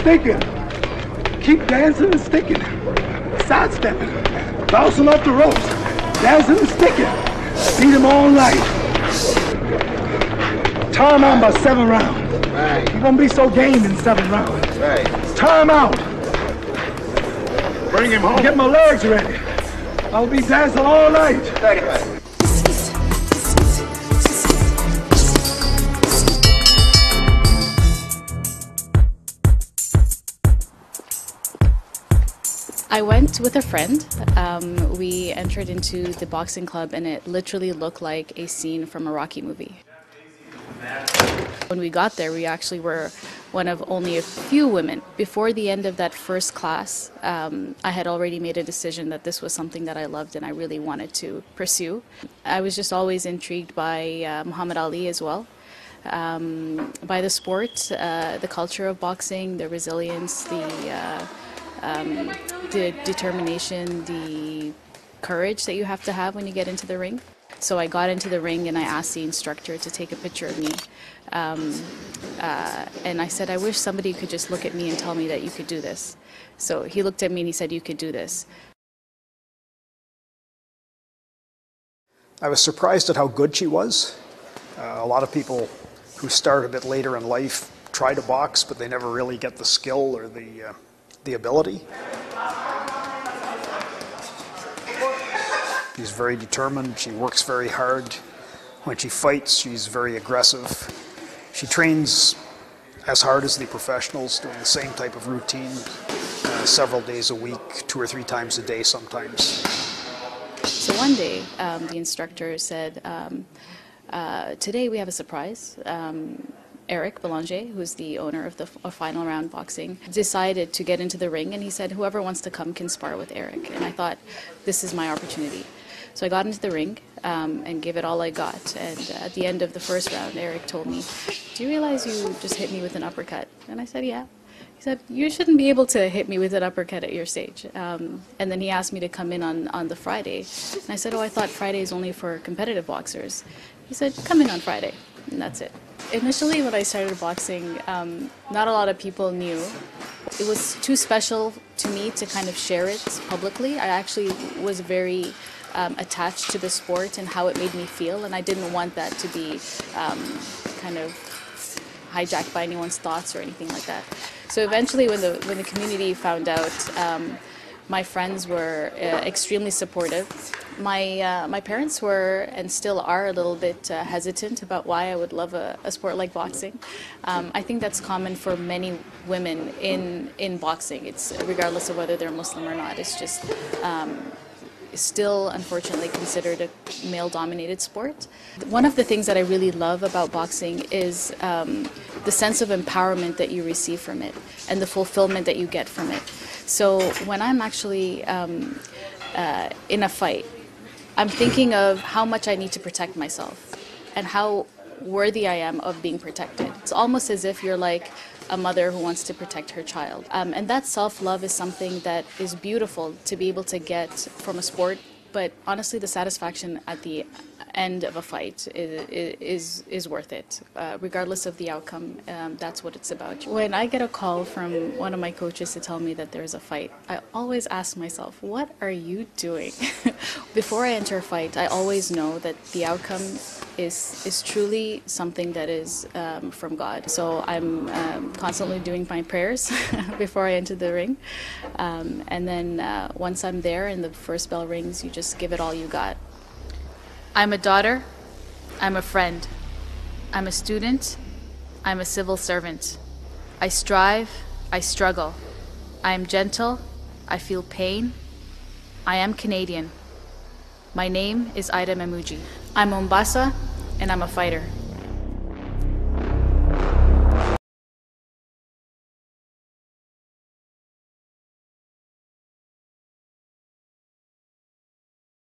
stinking. Keep dancing and sticking. Sidestepping. Bouncing off the ropes. Dancing and sticking. Beat them all night. Time out by 7 rounds. Right. You're gonna be so game in 7 rounds. Right. Time out. Bring him home. Get my legs ready. I'll be dancing all night. I went with a friend. We entered into the boxing club and it literally looked like a scene from a Rocky movie. When we got there, we actually were one of only a few women. Before the end of that first class, I had already made a decision that this was something that I loved and I really wanted to pursue. I was just always intrigued by Muhammad Ali as well. By the sport, the culture of boxing, the resilience, the determination, the courage that you have to have when you get into the ring. So I got into the ring and I asked the instructor to take a picture of me. And I said, I wish somebody could just look at me and tell me that you could do this. So he looked at me and he said, you could do this. I was surprised at how good she was. A lot of people who start a bit later in life try to box, but they never really get the skill or the ability. She's very determined, she works very hard. When she fights, she's very aggressive. She trains as hard as the professionals, doing the same type of routine several days a week, 2 or 3 times a day sometimes. So one day, the instructor said, today we have a surprise. Eric Belanger, who's the owner of the Final Round Boxing, decided to get into the ring, and he said, whoever wants to come can spar with Eric. And I thought, this is my opportunity. So I got into the ring and gave it all I got. And at the end of the first round, Eric told me, do you realize you just hit me with an uppercut? And I said, yeah. He said, you shouldn't be able to hit me with an uppercut at your stage. And then he asked me to come in on the Friday. And I said, oh, I thought Friday is only for competitive boxers. He said, come in on Friday. And that's it. Initially, when I started boxing, not a lot of people knew. It was too special to me to kind of share it publicly. I actually was very attached to the sport and how it made me feel, and I didn't want that to be kind of hijacked by anyone's thoughts or anything like that. So eventually, when the community found out, my friends were extremely supportive. My parents were and still are a little bit hesitant about why I would love a sport like boxing. I think that's common for many women in boxing. It's regardless of whether they're Muslim or not. It's just still unfortunately considered a male-dominated sport. One of the things that I really love about boxing is the sense of empowerment that you receive from it and the fulfillment that you get from it. So when I'm actually in a fight, I'm thinking of how much I need to protect myself and how worthy I am of being protected. It's almost as if you're like a mother who wants to protect her child. And that self-love is something that is beautiful to be able to get from a sport, but honestly the satisfaction at the end of a fight is worth it. Regardless of the outcome, that's what it's about. When I get a call from one of my coaches to tell me that there's a fight, I always ask myself, what are you doing? Before I enter a fight, I always know that the outcome is truly something that is from God. So I'm constantly doing my prayers before I enter the ring. And then once I'm there and the first bell rings, you just give it all you got. I'm a daughter, I'm a friend, I'm a student, I'm a civil servant. I strive, I struggle. I am gentle, I feel pain. I am Canadian. My name is Aaida Mamuji. I'm Mombasa and I'm a fighter.